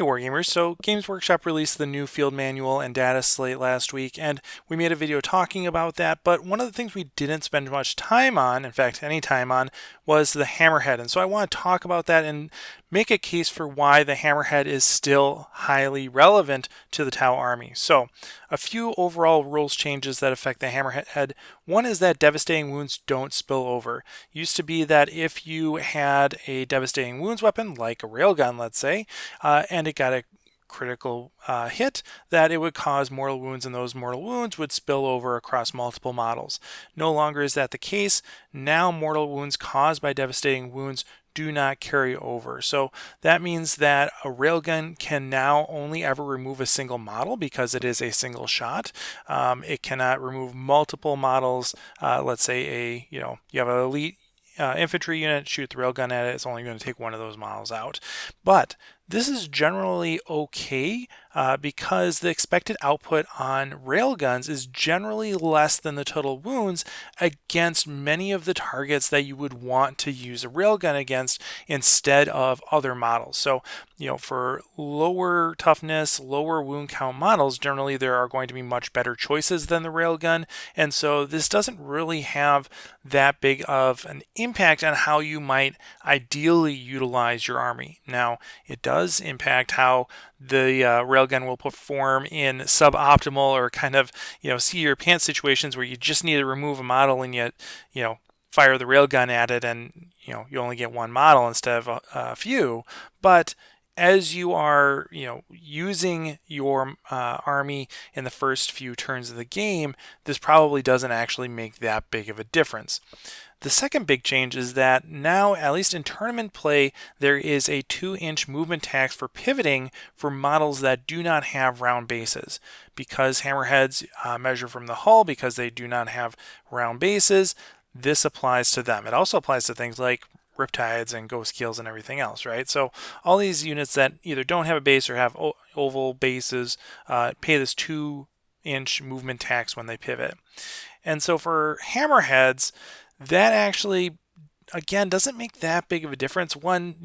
Wargamers, so Games Workshop released the new field manual and Dataslate last week, and we made a video talking about that, but one of the things we didn't spend much time on, in fact any time on, was the Hammerhead. And so I want to talk about that and make a case for why the Hammerhead is still highly relevant to the Tau army. So a few overall rules changes that affect the Hammerhead. One is that devastating wounds don't spill over. It used to be that if you had a devastating wounds weapon, like a railgun, let's say, and it got a critical hit, that it would cause mortal wounds, and those mortal wounds would spill over across multiple models. No longer is that the case. Now mortal wounds caused by devastating wounds do not carry over. So that means that a railgun can now only ever remove a single model because it is a single shot. It cannot remove multiple models. Let's say you have an elite infantry unit, shoot the railgun at it, it's only going to take one of those models out. But this is generally okay because the expected output on railguns is generally less than the total wounds against many of the targets that you would want to use a railgun against instead of other models. So, for lower toughness, lower wound count models, generally there are going to be much better choices than the railgun, and so this doesn't really have that big of an impact on how you might ideally utilize your army. Now, it does impact how the railgun will perform in suboptimal or kind of see your pants situations where you just need to remove a model and yet fire the railgun at it, and you only get one model instead of a few. But as you are using your army in the first few turns of the game, this probably doesn't actually make that big of a difference. The second big change is that now, at least in tournament play, there is a 2-inch movement tax for pivoting for models that do not have round bases. Because Hammerheads measure from the hull, because they do not have round bases, this applies to them. It also applies to things like Riptides and Ghost Keels and everything else, right? So all these units that either don't have a base or have oval bases pay this 2-inch movement tax when they pivot. And so for Hammerheads, that actually, again, doesn't make that big of a difference. One,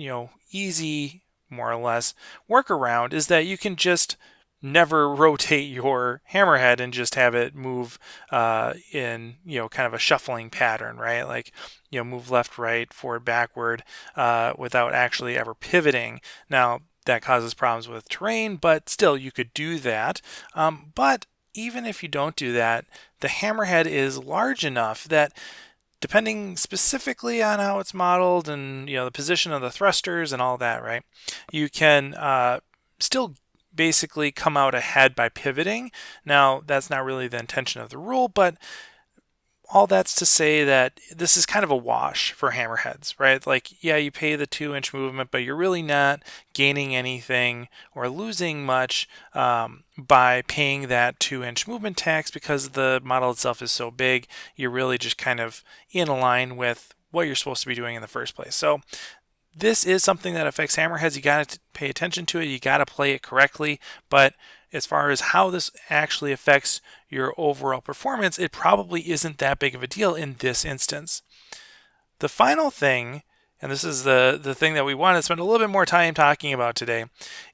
easy, more or less, workaround is that you can just never rotate your Hammerhead and just have it move in, kind of a shuffling pattern, right? Like, move left, right, forward, backward, without actually ever pivoting. Now, that causes problems with terrain, but still, you could do that. But even if you don't do that, the Hammerhead is large enough that, depending specifically on how it's modeled and the position of the thrusters and all that, right, you can still basically come out ahead by pivoting. Now, that's not really the intention of the rule, but all that's to say that this is kind of a wash for Hammerheads, right? Like, yeah, you pay the 2-inch movement, but you're really not gaining anything or losing much by paying that 2-inch movement tax, because the model itself is so big, you're really just kind of in line with what you're supposed to be doing in the first place. So this is something that affects Hammerheads. You got to pay attention to it. You got to play it correctly. But as far as how this actually affects your overall performance, it probably isn't that big of a deal in this instance. The final thing, and this is the thing that we want to spend a little bit more time talking about today,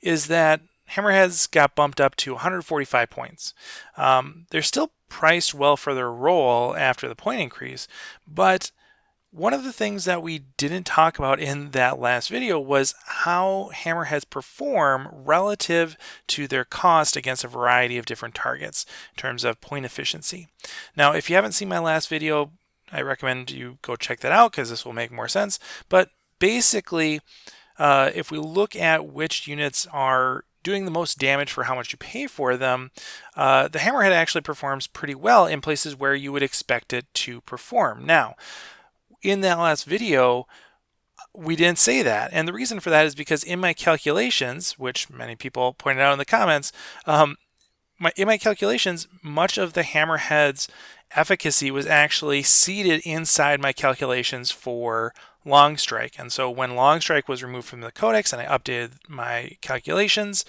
is that Hammerheads got bumped up to 145 points. They're still priced well for their role after the point increase, but one of the things that we didn't talk about in that last video was how Hammerheads perform relative to their cost against a variety of different targets in terms of point efficiency. Now, if you haven't seen my last video, I recommend you go check that out because this will make more sense. But basically, if we look at which units are doing the most damage for how much you pay for them, the Hammerhead actually performs pretty well in places where you would expect it to perform. Now, in that last video, we didn't say that. And the reason for that is because in my calculations, which many people pointed out in the comments, in my calculations, much of the Hammerhead's efficacy was actually seated inside my calculations for Long Strike. And so when Long Strike was removed from the codex and I updated my calculations,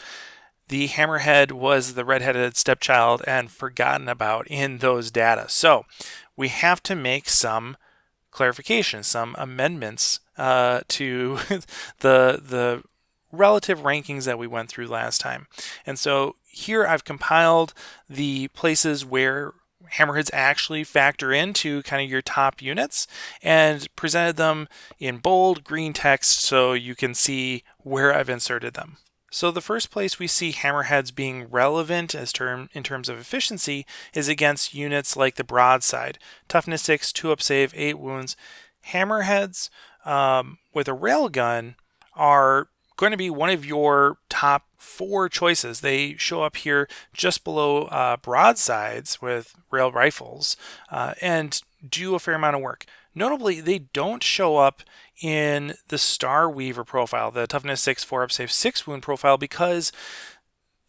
the Hammerhead was the redheaded stepchild and forgotten about in those data. So we have to make some clarification, some amendments to the relative rankings that we went through last time. And so here I've compiled the places where Hammerheads actually factor into kind of your top units and presented them in bold green text so you can see where I've inserted them. So the first place we see Hammerheads being relevant in terms of efficiency is against units like the broadside. Toughness 6, 2-up save, 8 wounds. Hammerheads with a railgun are going to be one of your top 4 choices. They show up here just below broadsides with rail rifles and do a fair amount of work. Notably, they don't show up in the Star Weaver profile, the Toughness 6, 4-up save, 6 wound profile, because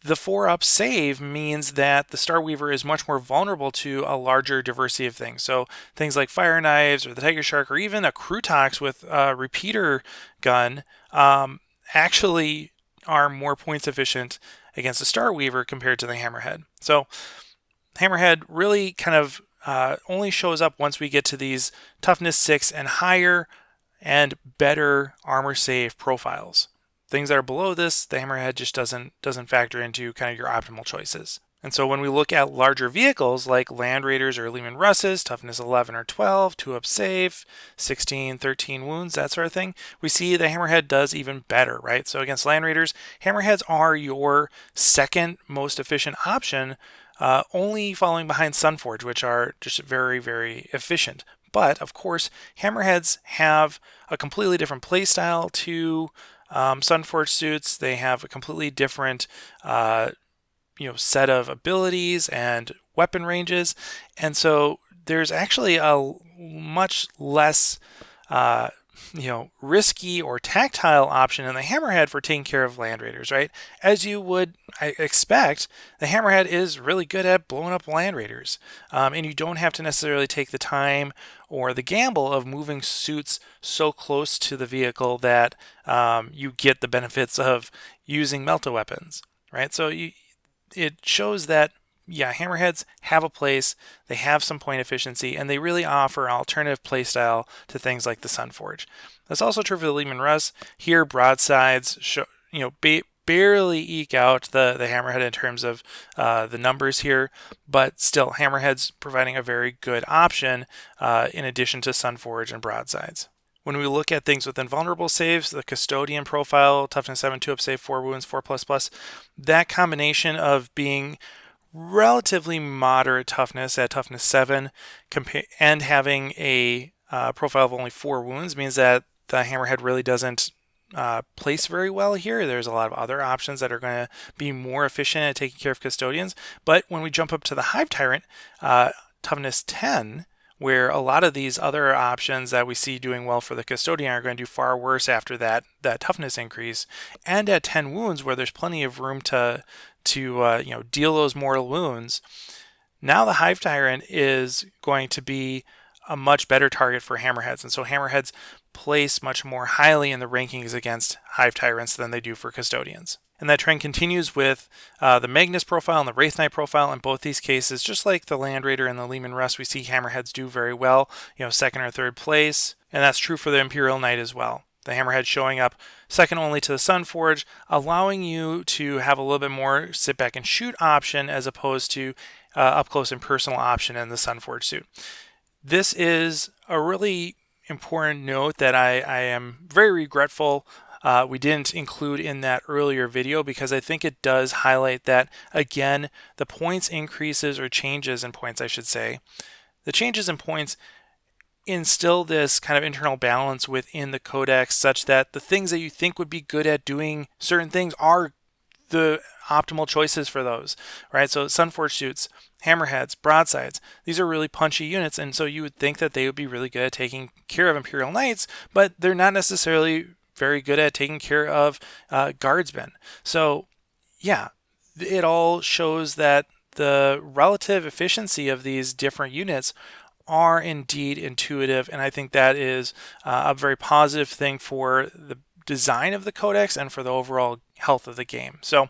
the 4-up save means that the Star Weaver is much more vulnerable to a larger diversity of things. So things like fire knives or the Tiger Shark or even a Crutox with a repeater gun actually are more points efficient against the Star Weaver compared to the Hammerhead. So Hammerhead really kind of only shows up once we get to these Toughness 6 and higher and better armor save profiles. Things that are below this, the Hammerhead just doesn't factor into kind of your optimal choices. And so when we look at larger vehicles like Land Raiders or Leman Russes, toughness 11 or 12, 2-up save, 16, 13 wounds, that sort of thing, we see the Hammerhead does even better, right? So against Land Raiders, Hammerheads are your second most efficient option, only following behind Sunforge, which are just very, very efficient. But of course, Hammerheads have a completely different playstyle to Sunforge suits. They have a completely different set of abilities and weapon ranges, and so there's actually a much less risky or tactile option in the Hammerhead for taking care of Land Raiders, right? As you would expect, the Hammerhead is really good at blowing up Land Raiders, and you don't have to necessarily take the time or the gamble of moving suits so close to the vehicle that you get the benefits of using melta weapons, right? So it shows that, yeah, Hammerheads have a place, they have some point efficiency, and they really offer an alternative playstyle to things like the Sunforge. That's also true for the Leman Russ. Here, broadsides show, barely eke out the Hammerhead in terms of the numbers here, but still, Hammerheads providing a very good option in addition to Sunforge and broadsides. When we look at things with invulnerable saves, the Custodian profile, toughness 7, 2-up save, 4 wounds, 4++, that combination of being relatively moderate toughness at toughness 7 and having a profile of only 4 wounds means that the Hammerhead really doesn't place very well here. There's a lot of other options that are going to be more efficient at taking care of Custodians. But when we jump up to the Hive Tyrant, toughness 10, where a lot of these other options that we see doing well for the Custodian are going to do far worse after that toughness increase, and at 10 wounds where there's plenty of room to deal those mortal wounds, now the Hive Tyrant is going to be a much better target for Hammerheads, and so Hammerheads place much more highly in the rankings against Hive Tyrants than they do for Custodians. And that trend continues with the Magnus profile and the Wraith Knight profile. In both these cases, just like the Land Raider and the Leman Russ, we see Hammerheads do very well, second or third place. And that's true for the Imperial Knight as well. The Hammerhead showing up second only to the Sunforge, allowing you to have a little bit more sit back and shoot option as opposed to up close and personal option in the Sunforge suit. This is a really important note that I am very regretful we didn't include in that earlier video, because I think it does highlight that, again, the points increases or changes in points, I should say. The changes in points instill this kind of internal balance within the codex such that the things that you think would be good at doing certain things are the optimal choices for those, right? So Sunforge suits, Hammerheads, broadsides, these are really punchy units, and so you would think that they would be really good at taking care of Imperial Knights, but they're not necessarily very good at taking care of guardsmen. So yeah, it all shows that the relative efficiency of these different units are indeed intuitive, and I think that is a very positive thing for the design of the codex and for the overall health of the game. So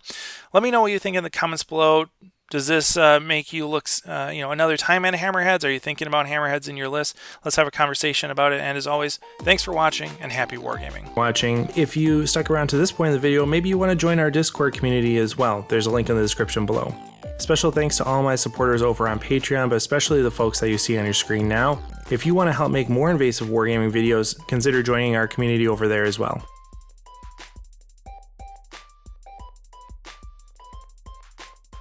let me know what you think in the comments below. Does this make you look, another time at Hammerheads? Are you thinking about Hammerheads in your list? Let's have a conversation about it. And as always, thanks for watching and happy wargaming. If you stuck around to this point in the video, maybe you want to join our Discord community as well. There's a link in the description below. Special thanks to all my supporters over on Patreon, but especially the folks that you see on your screen now. If you want to help make more invasive wargaming videos, consider joining our community over there as well.